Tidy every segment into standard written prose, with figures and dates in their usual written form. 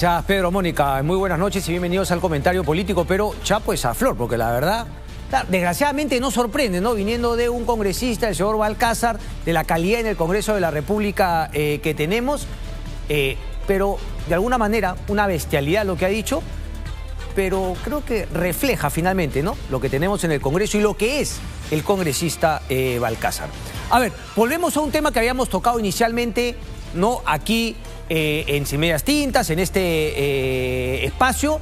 Gracias, Pedro, Mónica, muy buenas noches y bienvenidos al comentario político, pero chapo es a flor, porque la verdad, desgraciadamente no sorprende, ¿no? Viniendo de un congresista, el señor Balcázar, de la calidad en el Congreso de la República que tenemos, pero de alguna manera una bestialidad lo que ha dicho, pero creo que refleja finalmente, ¿no?, lo que tenemos en el Congreso y lo que es el congresista Balcázar. A ver, volvemos a un tema que habíamos tocado inicialmente, ¿no?, aquí en Sin Medias Tintas, en este espacio,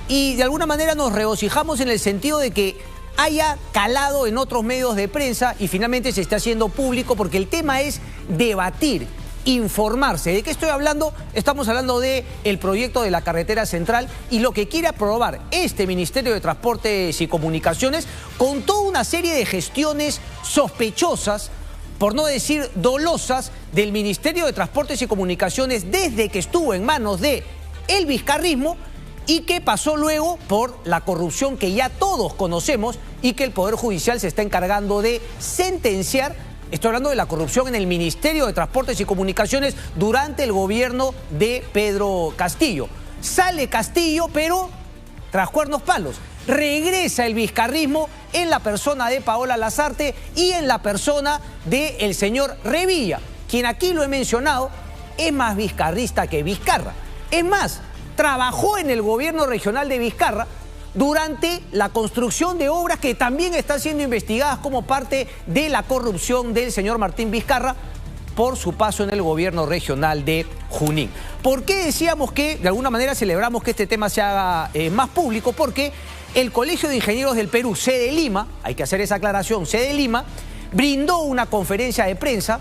y de alguna manera nos regocijamos en el sentido de que haya calado en otros medios de prensa y finalmente se esté haciendo público, porque el tema es debatir, informarse. ¿De qué estoy hablando? Estamos hablando del proyecto de la carretera central y lo que quiere aprobar este Ministerio de Transportes y Comunicaciones con toda una serie de gestiones sospechosas, por no decir dolosas, del Ministerio de Transportes y Comunicaciones desde que estuvo en manos del vizcarrismo y que pasó luego por la corrupción que ya todos conocemos y que el Poder Judicial se está encargando de sentenciar. Estoy hablando de la corrupción en el Ministerio de Transportes y Comunicaciones durante el gobierno de Pedro Castillo. Sale Castillo, pero tras cuernos palos. Regresa el vizcarrismo en la persona de Paola Lasarte y en la persona del señor Revilla, quien aquí lo he mencionado, es más vizcarrista que Vizcarra. Es más, trabajó en el gobierno regional de Vizcarra durante la construcción de obras que también están siendo investigadas como parte de la corrupción del señor Martín Vizcarra por su paso en el gobierno regional de Junín. ¿Por qué decíamos que de alguna manera celebramos que este tema se haga más público? Porque el Colegio de Ingenieros del Perú, sede Lima, hay que hacer esa aclaración, sede Lima, brindó una conferencia de prensa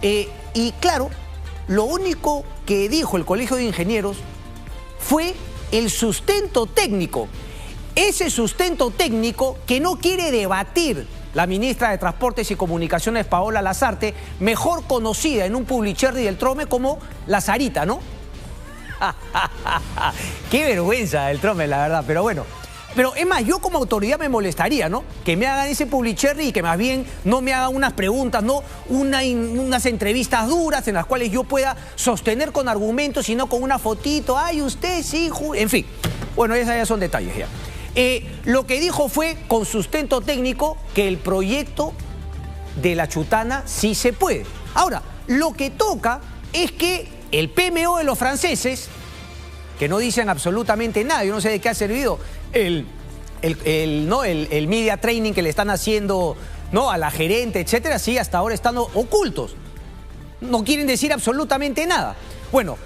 y claro, lo único que dijo el Colegio de Ingenieros fue el sustento técnico. Ese sustento técnico que no quiere debatir la ministra de Transportes y Comunicaciones, Paola Lasarte, mejor conocida en un publicherry del Trome como la Sarita, ¿no? Qué vergüenza el Trome, la verdad, pero bueno. Pero es más, yo como autoridad me molestaría, ¿no?, que me hagan ese publicherry y que más bien no me hagan unas preguntas, no unas entrevistas duras en las cuales yo pueda sostener con argumentos y no con una fotito. Ay, usted sí, en fin. Bueno, esos ya son detalles ya. Lo que dijo fue, con sustento técnico, que el proyecto de la Chutana sí se puede. Ahora, lo que toca es que el PMO de los franceses, que no dicen absolutamente nada, yo no sé de qué ha servido el media training que le están haciendo, ¿no?, a la gerente, etcétera, sí, hasta ahora están ocultos. No quieren decir absolutamente nada. Bueno,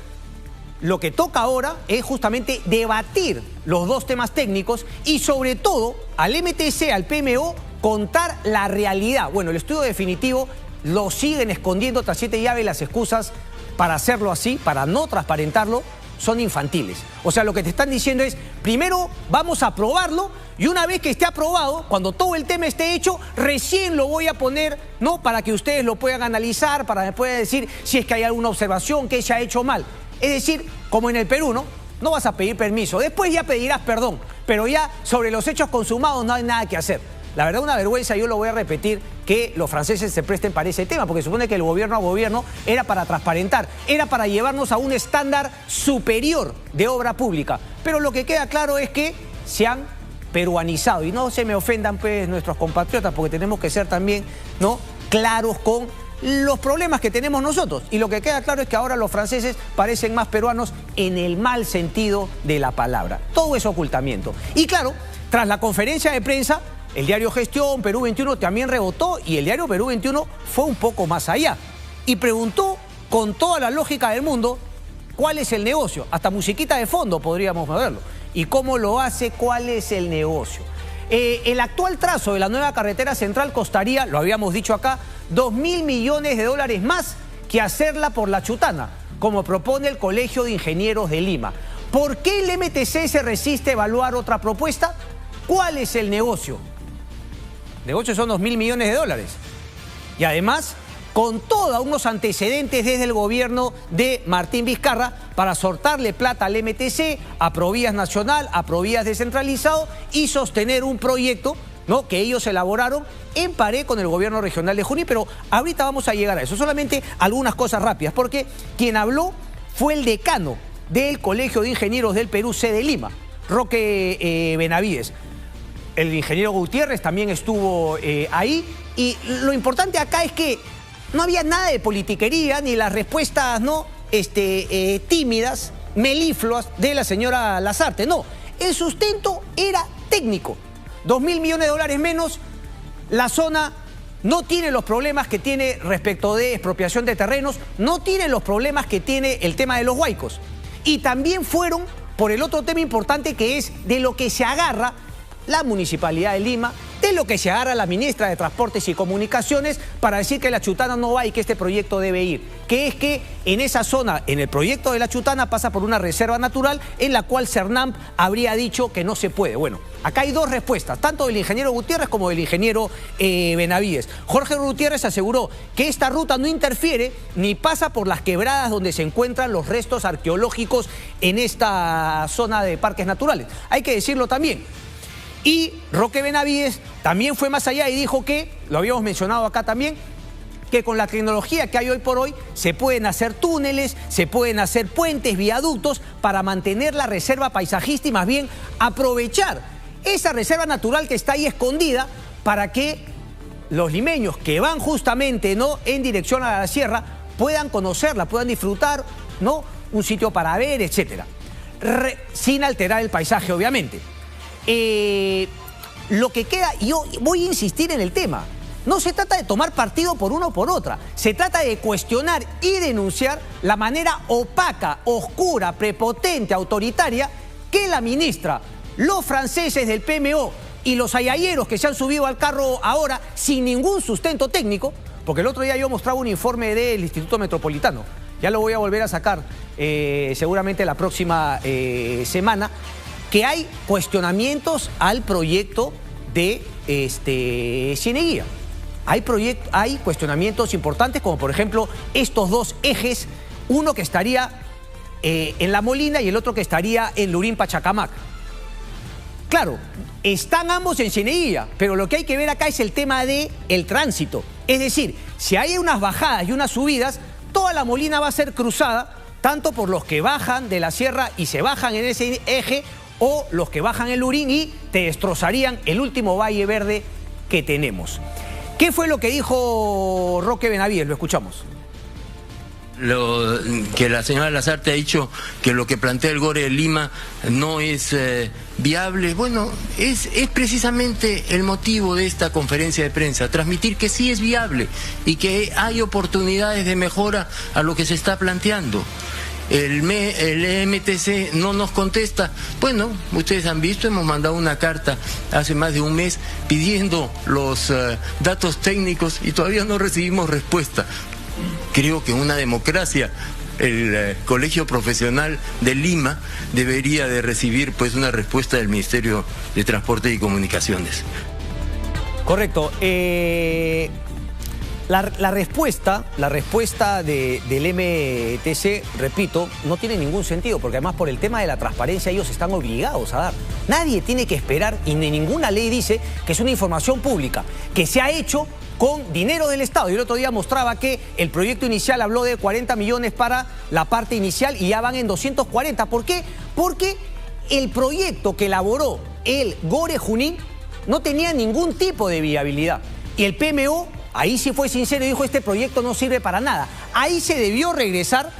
lo que toca ahora es justamente debatir los dos temas técnicos y sobre todo al MTC, al PMO, contar la realidad. Bueno, el estudio definitivo lo siguen escondiendo tras 7 llaves. Las excusas para hacerlo así, para no transparentarlo, son infantiles. O sea, lo que te están diciendo es, primero vamos a aprobarlo y una vez que esté aprobado, cuando todo el tema esté hecho, recién lo voy a poner, ¿no?, para que ustedes lo puedan analizar, para que puedan decir si es que hay alguna observación que se ha hecho mal. Es decir, como en el Perú, ¿no? No vas a pedir permiso, después ya pedirás perdón, pero ya sobre los hechos consumados no hay nada que hacer. La verdad, una vergüenza, yo lo voy a repetir, que los franceses se presten para ese tema, porque supone que el gobierno a gobierno era para transparentar, era para llevarnos a un estándar superior de obra pública. Pero lo que queda claro es que se han peruanizado, y no se me ofendan pues nuestros compatriotas, porque tenemos que ser también, ¿no?, claros con los problemas que tenemos nosotros. Y lo que queda claro es que ahora los franceses parecen más peruanos en el mal sentido de la palabra. Todo es ocultamiento. Y claro, tras la conferencia de prensa, el diario Gestión, Perú 21, también rebotó y el diario Perú 21 fue un poco más allá y preguntó con toda la lógica del mundo cuál es el negocio. Hasta musiquita de fondo podríamos verlo. ¿Y cómo lo hace? ¿Cuál es el negocio? El actual trazo de la nueva carretera central costaría, lo habíamos dicho acá, 2.000 millones de dólares más que hacerla por la Chutana, como propone el Colegio de Ingenieros de Lima. ¿Por qué el MTC se resiste a evaluar otra propuesta? ¿Cuál es el negocio? El negocio son 2.000 millones de dólares. Y además, con todos unos antecedentes desde el gobierno de Martín Vizcarra para soltarle plata al MTC, a Provías Nacional, a Provías Descentralizado y sostener un proyecto, ¿no?, que ellos elaboraron en pared con el gobierno regional de Junín. Pero ahorita vamos a llegar a eso. Solamente algunas cosas rápidas, porque quien habló fue el decano del Colegio de Ingenieros del Perú, sede Lima, Roque Benavides. El ingeniero Gutiérrez también estuvo ahí, y lo importante acá es que no había nada de politiquería ni las respuestas tímidas, melifluas de la señora Lasarte. No, el sustento era técnico. 2.000 millones de dólares menos, la zona no tiene los problemas que tiene respecto de expropiación de terrenos, no tiene los problemas que tiene el tema de los huaicos. Y también fueron por el otro tema importante, que es de lo que se agarra la Municipalidad de Lima, de lo que se agarra la ministra de Transportes y Comunicaciones para decir que la Chutana no va y que este proyecto debe ir. Que es que en esa zona, en el proyecto de la Chutana, pasa por una reserva natural en la cual Cernamp habría dicho que no se puede. Bueno, acá hay dos respuestas, tanto del ingeniero Gutiérrez como del ingeniero Benavides. Jorge Gutiérrez aseguró que esta ruta no interfiere ni pasa por las quebradas donde se encuentran los restos arqueológicos en esta zona de parques naturales. Hay que decirlo también. Y Roque Benavides también fue más allá y dijo que, lo habíamos mencionado acá también, que con la tecnología que hay hoy por hoy se pueden hacer túneles, se pueden hacer puentes, viaductos para mantener la reserva paisajista y más bien aprovechar esa reserva natural que está ahí escondida para que los limeños que van justamente en dirección a la sierra puedan conocerla, puedan disfrutar, un sitio para ver, etc. Sin alterar el paisaje, obviamente. Lo que queda, y yo voy a insistir en el tema, no se trata de tomar partido por uno o por otra, se trata de cuestionar y denunciar la manera opaca, oscura, prepotente, autoritaria que la ministra, los franceses del PMO y los ayayeros que se han subido al carro ahora sin ningún sustento técnico, porque el otro día yo mostraba un informe del Instituto Metropolitano, ya lo voy a volver a sacar seguramente la próxima semana, que hay cuestionamientos al proyecto de Cieneguía. Hay cuestionamientos importantes, como por ejemplo estos dos ejes, uno que estaría en La Molina y el otro que estaría en Lurín Pachacamac. Claro, están ambos en Cieneguía, pero lo que hay que ver acá es el tema del tránsito. Es decir, si hay unas bajadas y unas subidas, toda La Molina va a ser cruzada, tanto por los que bajan de la sierra y se bajan en ese eje, o los que bajan el Lurín y te destrozarían el último valle verde que tenemos. ¿Qué fue lo que dijo Roque Benavides? Lo escuchamos. Que la señora Lasarte ha dicho que lo que plantea el GORE de Lima no es viable. Bueno, es precisamente el motivo de esta conferencia de prensa, transmitir que sí es viable y que hay oportunidades de mejora a lo que se está planteando. El MTC no nos contesta. Bueno, ustedes han visto, hemos mandado una carta hace más de un mes pidiendo los datos técnicos y todavía no recibimos respuesta. Creo que en una democracia el Colegio Profesional de Lima debería de recibir pues una respuesta del Ministerio de Transporte y Comunicaciones. Correcto. La respuesta del MTC, repito, no tiene ningún sentido, porque además por el tema de la transparencia ellos están obligados a dar. Nadie tiene que esperar, y ni ninguna ley dice que es una información pública, que se ha hecho con dinero del Estado. Y el otro día mostraba que el proyecto inicial habló de 40 millones para la parte inicial y ya van en 240. ¿Por qué? Porque el proyecto que elaboró el GORE Junín no tenía ningún tipo de viabilidad. Y el PMO ahí sí fue sincero y dijo: este proyecto no sirve para nada. Ahí se debió regresar,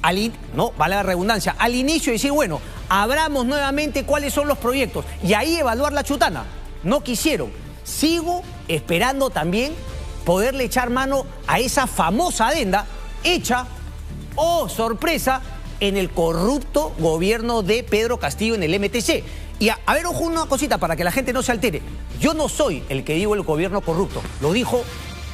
vale la redundancia, al inicio y decir, bueno, abramos nuevamente cuáles son los proyectos y ahí evaluar la Chutana. No quisieron. Sigo esperando también poderle echar mano a esa famosa adenda hecha, oh sorpresa, en el corrupto gobierno de Pedro Castillo en el MTC. Y a ver, ojo, una cosita para que la gente no se altere. Yo no soy el que digo el gobierno corrupto. Lo dijo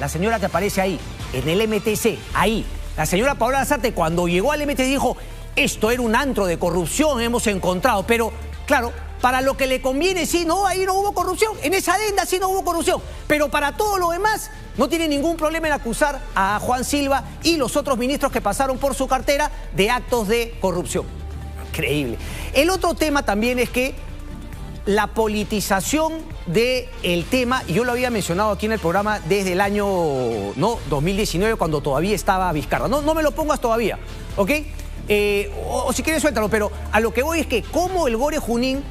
la señora que aparece ahí, en el MTC, ahí. La señora Paola Lasarte, cuando llegó al MTC, dijo: esto era un antro de corrupción, hemos encontrado. Pero, claro, para lo que le conviene, sí, no, ahí no hubo corrupción. En esa adenda sí no hubo corrupción. Pero para todo lo demás, no tiene ningún problema en acusar a Juan Silva y los otros ministros que pasaron por su cartera de actos de corrupción. Increíble. El otro tema también es que la politización del tema, y yo lo había mencionado aquí en el programa desde el año 2019, cuando todavía estaba Vizcarra. No me lo pongas todavía, ¿ok? o si quieres suéltalo, pero a lo que voy es que como el Gore Junín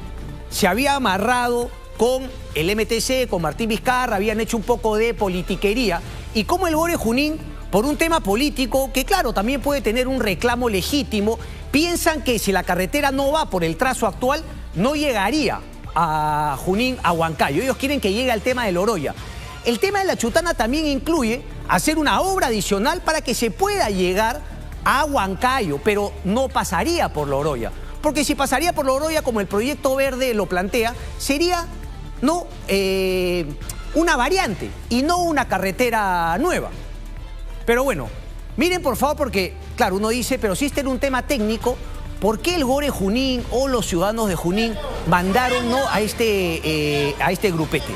se había amarrado con el MTC, con Martín Vizcarra, habían hecho un poco de politiquería, y como el Gore Junín, por un tema político, que claro, también puede tener un reclamo legítimo, piensan que si la carretera no va por el trazo actual, no llegaría a Junín, a Huancayo. Ellos quieren que llegue al tema de Loroya. El tema de la Chutana también incluye hacer una obra adicional para que se pueda llegar a Huancayo, pero no pasaría por Loroya. Porque si pasaría por Loroya, como el Proyecto Verde lo plantea, sería no una variante y no una carretera nueva. Pero bueno, miren por favor, porque claro, uno dice, pero si este era un tema técnico, ¿por qué el Gore Junín o los ciudadanos de Junín mandaron ¿no? a este grupete?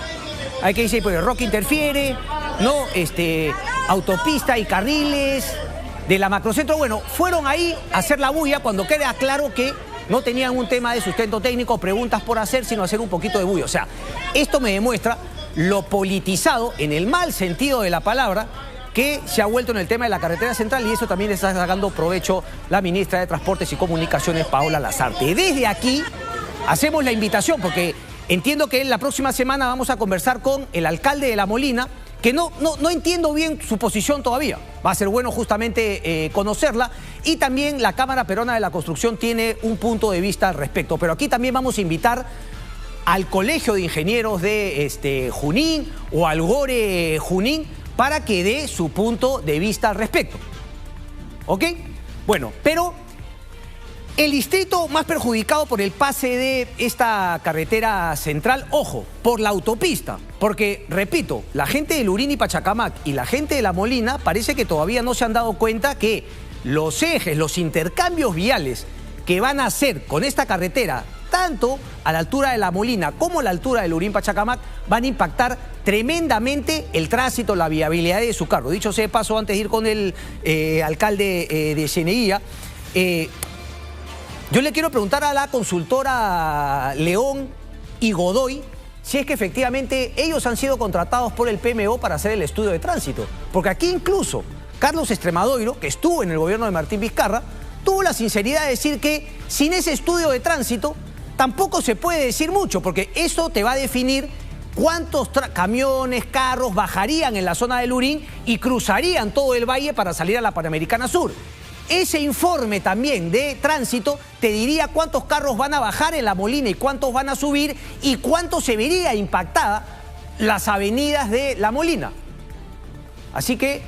Hay que decir, pues el rock interfiere, ¿no? Autopista y carriles de la Macrocentro. Bueno, fueron ahí a hacer la bulla cuando queda claro que no tenían un tema de sustento técnico, preguntas por hacer, sino hacer un poquito de bulla. O sea, esto me demuestra lo politizado, en el mal sentido de la palabra, que se ha vuelto en el tema de la carretera central, y eso también le está sacando provecho la ministra de Transportes y Comunicaciones, Paola Lazarte. Desde aquí hacemos la invitación, porque entiendo que la próxima semana vamos a conversar con el alcalde de La Molina, que no entiendo bien su posición todavía. Va a ser bueno justamente conocerla, y también la Cámara Peruana de la Construcción tiene un punto de vista al respecto. Pero aquí también vamos a invitar al Colegio de Ingenieros de Junín o al Gore Junín para que dé su punto de vista al respecto. ¿Ok? Bueno, pero el distrito más perjudicado por el pase de esta carretera central, ojo, por la autopista, porque, repito, la gente de Lurín y Pachacamac y la gente de La Molina parece que todavía no se han dado cuenta que los ejes, los intercambios viales que van a hacer con esta carretera, tanto a la altura de La Molina como a la altura de Lurín Pachacamac, van a impactar tremendamente el tránsito, la viabilidad de su carro. Dicho sea de paso, antes de ir con el alcalde de Cieneguilla, yo le quiero preguntar a la consultora León y Godoy si es que efectivamente ellos han sido contratados por el PMO para hacer el estudio de tránsito. Porque aquí incluso Carlos Extremadoiro, que estuvo en el gobierno de Martín Vizcarra, tuvo la sinceridad de decir que sin ese estudio de tránsito tampoco se puede decir mucho, porque eso te va a definir cuántos camiones, carros bajarían en la zona de Lurín y cruzarían todo el valle para salir a la Panamericana Sur. Ese informe también de tránsito te diría cuántos carros van a bajar en La Molina y cuántos van a subir, y cuánto se vería impactada las avenidas de La Molina. Así que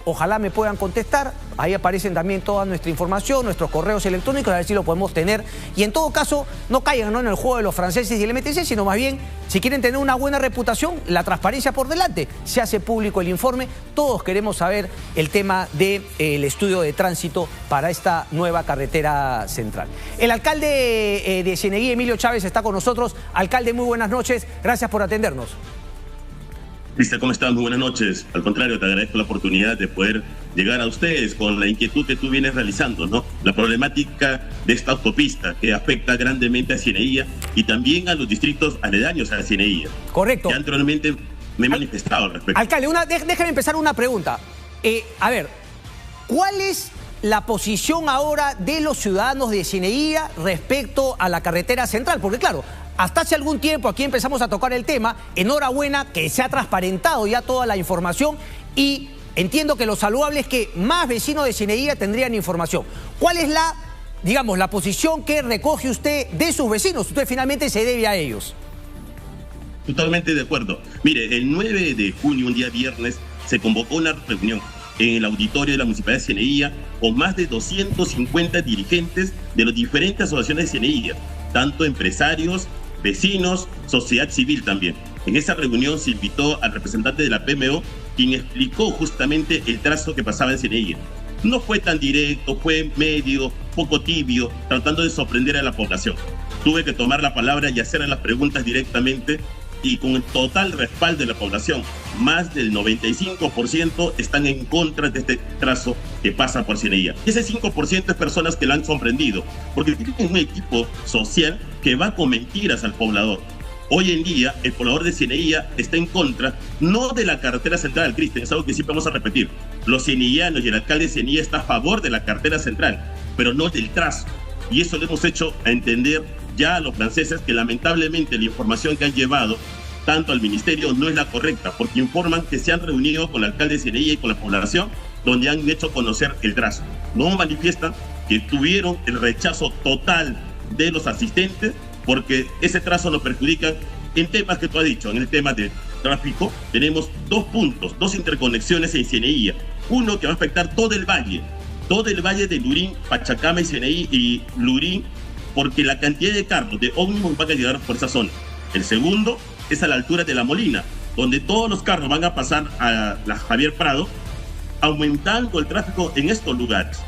ojalá me puedan contestar. Ahí aparecen también toda nuestra información, nuestros correos electrónicos, a ver si lo podemos tener. Y en todo caso, no caigan en el juego de los franceses y el MTC, sino más bien, si quieren tener una buena reputación, la transparencia por delante. Se hace público el informe. Todos queremos saber el tema del estudio de tránsito para esta nueva carretera central. El alcalde de Cieneguilla, Emilio Chávez, está con nosotros. Alcalde, muy buenas noches. Gracias por atendernos. Cristian, ¿cómo estás? Muy buenas noches. Al contrario, te agradezco la oportunidad de poder llegar a ustedes con la inquietud que tú vienes realizando, ¿no? La problemática de esta autopista que afecta grandemente a Cieneguilla y también a los distritos aledaños a Cieneguilla. Correcto. Que anteriormente me he manifestado al respecto. Alcalde, déjame empezar una pregunta. A ver, ¿cuál es la posición ahora de los ciudadanos de Cieneguilla respecto a la carretera central? Porque claro, hasta hace algún tiempo aquí empezamos a tocar el tema. Enhorabuena que se ha transparentado ya toda la información, y entiendo que lo saludable es que más vecinos de Cieneguilla tendrían información. ¿Cuál es la posición que recoge usted de sus vecinos? Usted finalmente se debe a ellos. Totalmente de acuerdo. Mire, el 9 de junio, un día viernes, se convocó una reunión en el auditorio de la Municipalidad de Cieneguilla con más de 250 dirigentes de las diferentes asociaciones de Cieneguilla, tanto empresarios, vecinos, sociedad civil también. En esa reunión se invitó al representante de la PMO, quien explicó justamente el trazo que pasaba en Cieneguilla. No fue tan directo, fue medio, poco tibio, tratando de sorprender a la población. Tuve que tomar la palabra y hacerle las preguntas directamente, y con el total respaldo de la población, más del 95% están en contra de este trazo que pasa por Cieneguilla. Y ese 5% es personas que lo han comprendido, porque tienen un equipo social que va con mentiras al poblador. Hoy en día, el poblador de Cieneguilla está en contra, no de la carretera central, Cristian, es algo que siempre vamos a repetir. Los cieneguillanos y el alcalde de Cieneguilla está a favor de la carretera central. pero no del trazo. Y eso lo hemos hecho a entender ya a los franceses, que lamentablemente la información que han llevado tanto al ministerio no es la correcta, porque informan que se han reunido con el alcalde de Cineilla y con la población, donde han hecho conocer el trazo. No manifiestan que tuvieron el rechazo total de los asistentes, porque ese trazo nos perjudica en temas que tú has dicho. En el tema de tráfico tenemos 2 puntos, 2 interconexiones en Cineilla. Uno que va a afectar todo el valle de Lurín, Pachacama y Lurín, porque la cantidad de carros, de ómnibus van a llegar por esa zona. El segundo es a la altura de La Molina, donde todos los carros van a pasar a la Javier Prado, aumentando el tráfico en estos lugares.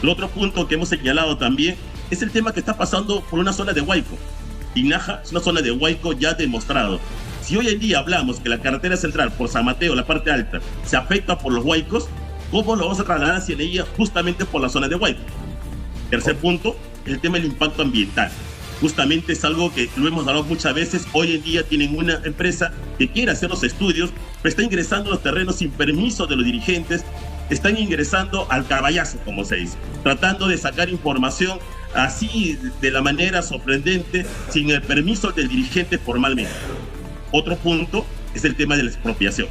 El otro punto que hemos señalado también es el tema que está pasando por una zona de Huayco. Tinaja es una zona de Huayco ya demostrado. Si hoy en día hablamos que la carretera central por San Mateo, la parte alta, se afecta por los Huaycos, ¿cómo lo vamos a trasladar a Cineilla justamente por la zona de Huayco? Tercer punto, el tema del impacto ambiental. Justamente es algo que lo hemos hablado muchas veces. Hoy en día tienen una empresa que quiere hacer los estudios, pero está ingresando a los terrenos sin permiso de los dirigentes, están ingresando al caballazo, como se dice, tratando de sacar información así de la manera sorprendente, sin el permiso del dirigente formalmente. Otro punto es el tema de la expropiación.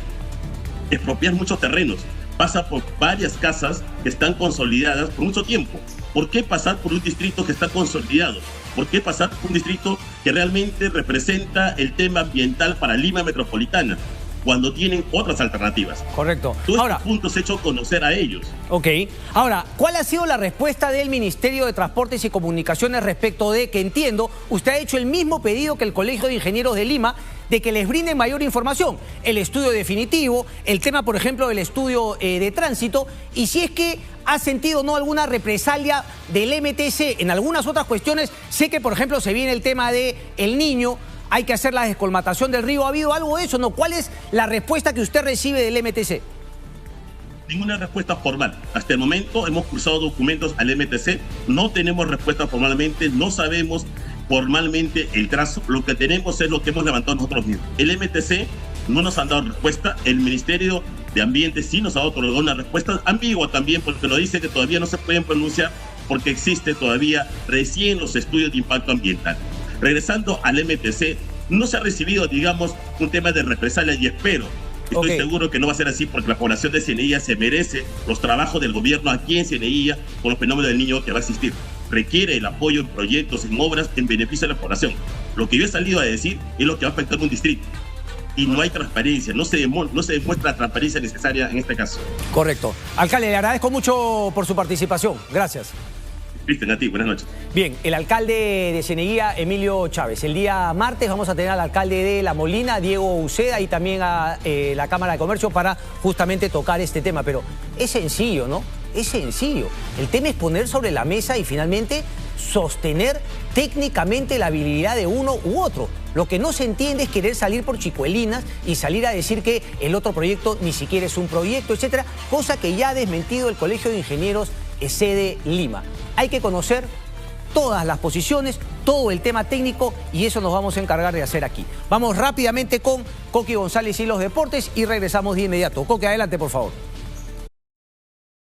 Expropiar muchos terrenos, pasa por varias casas que están consolidadas por mucho tiempo. ¿Por qué pasar por un distrito que está consolidado? ¿Por qué pasar por un distrito que realmente representa el tema ambiental para Lima metropolitana, cuando tienen otras alternativas? Correcto. Todos estos puntos he hecho conocer a ellos. Ok. Ahora, ¿cuál ha sido la respuesta del Ministerio de Transportes y Comunicaciones respecto de que, entiendo, usted ha hecho el mismo pedido que el Colegio de Ingenieros de Lima, de que les brinden mayor información? El estudio definitivo, el tema, por ejemplo, del estudio de tránsito, y si es que ha sentido no alguna represalia del MTC en algunas otras cuestiones. Sé que, por ejemplo, se viene el tema de El Niño, hay que hacer la descolmatación del río. ¿Ha habido algo de eso? ¿No? ¿Cuál es la respuesta que usted recibe del MTC? Ninguna respuesta formal. Hasta el momento hemos cursado documentos al MTC, no tenemos respuesta formalmente, no sabemos formalmente el trazo. Lo que tenemos es lo que hemos levantado nosotros mismos. El MTC no nos han dado respuesta, el Ministerio de Ambiente sí nos ha dado una respuesta ambigua también, porque nos dice que todavía no se pueden pronunciar porque existe todavía recién los estudios de impacto ambiental. Regresando al MTC, no se ha recibido, digamos, un tema de represalia, y estoy seguro que no va a ser así, porque la población de Cineilla se merece los trabajos del gobierno aquí en Cineilla con los fenómenos del Niño que va a existir. Requiere el apoyo en proyectos, en obras, en beneficio de la población. Lo que yo he salido a decir es lo que va a afectar un distrito. Y no hay transparencia, no se demuestra la transparencia necesaria en este caso. Correcto. Alcalde, le agradezco mucho por su participación. Gracias. Cristian, a ti, buenas noches. Bien, el alcalde de Cineguía, Emilio Chávez. El día martes vamos a tener al alcalde de La Molina, Diego Uceda, y también a la Cámara de Comercio para justamente tocar este tema. Pero es sencillo, ¿no? Es sencillo. El tema es poner sobre la mesa y finalmente sostener técnicamente la habilidad de uno u otro. Lo que no se entiende es querer salir por chicuelinas y salir a decir que el otro proyecto ni siquiera es un proyecto, etcétera, cosa que ya ha desmentido el Colegio de Ingenieros sede Lima. Hay que conocer todas las posiciones, todo el tema técnico, y eso nos vamos a encargar de hacer aquí. Vamos rápidamente con Coqui González y los deportes y regresamos de inmediato. Coqui, adelante, por favor.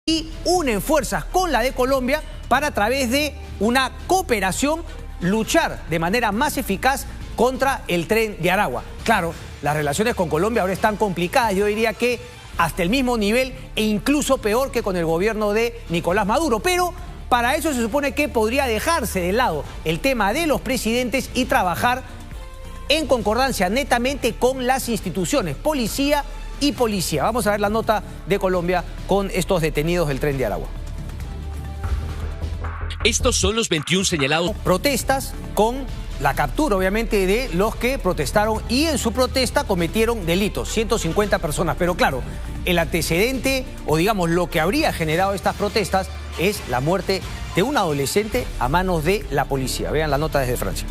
Y unen fuerzas con la de Colombia para, a través de una cooperación, luchar de manera más eficaz contra el Tren de Aragua. Claro, las relaciones con Colombia ahora están complicadas, yo diría que hasta el mismo nivel e incluso peor que con el gobierno de Nicolás Maduro, pero para eso se supone que podría dejarse de lado el tema de los presidentes y trabajar en concordancia netamente con las instituciones, policía y policía. Vamos a ver la nota de Colombia con estos detenidos del Tren de Aragua. Estos son los 21 señalados. Protestas con la captura, obviamente, de los que protestaron y en su protesta cometieron delitos, 150 personas. Pero claro, el antecedente, o digamos lo que habría generado estas protestas, es la muerte de un adolescente a manos de la policía. Vean la nota desde Francia.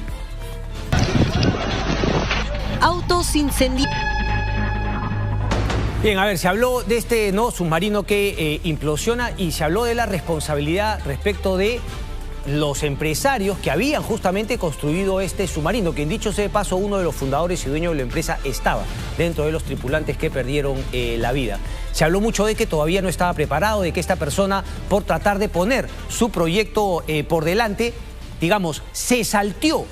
Autos incendiados. Bien, a ver, se habló de este submarino que implosiona y se habló de la responsabilidad respecto de los empresarios que habían justamente construido este submarino, que, dicho sea de paso, uno de los fundadores y dueños de la empresa estaba dentro de los tripulantes que perdieron la vida. Se habló mucho de que todavía no estaba preparado, de que esta persona, por tratar de poner su proyecto por delante, digamos, se salteó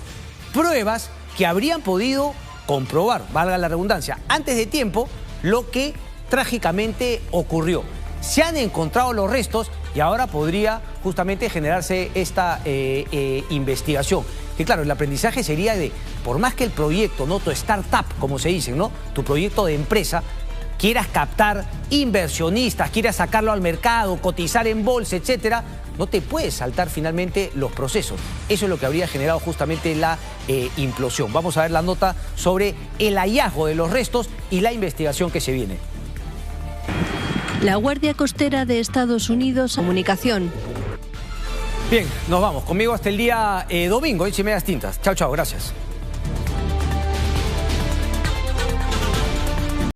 pruebas que habrían podido comprobar, valga la redundancia, antes de tiempo, lo que trágicamente ocurrió. Se han encontrado los restos y ahora podría justamente generarse esta investigación. Que claro, el aprendizaje sería de, por más que el proyecto, ¿no?, tu startup, como se dice, ¿no?, tu proyecto de empresa, quieras captar inversionistas, quieras sacarlo al mercado, cotizar en bolsa, etcétera, no te puedes saltar finalmente los procesos. Eso es lo que habría generado justamente la implosión. Vamos a ver la nota sobre el hallazgo de los restos y la investigación que se viene. La Guardia Costera de Estados Unidos, comunicación. Bien, nos vamos. Conmigo hasta el día domingo, 8:30 Tintas. Chao, chao, gracias.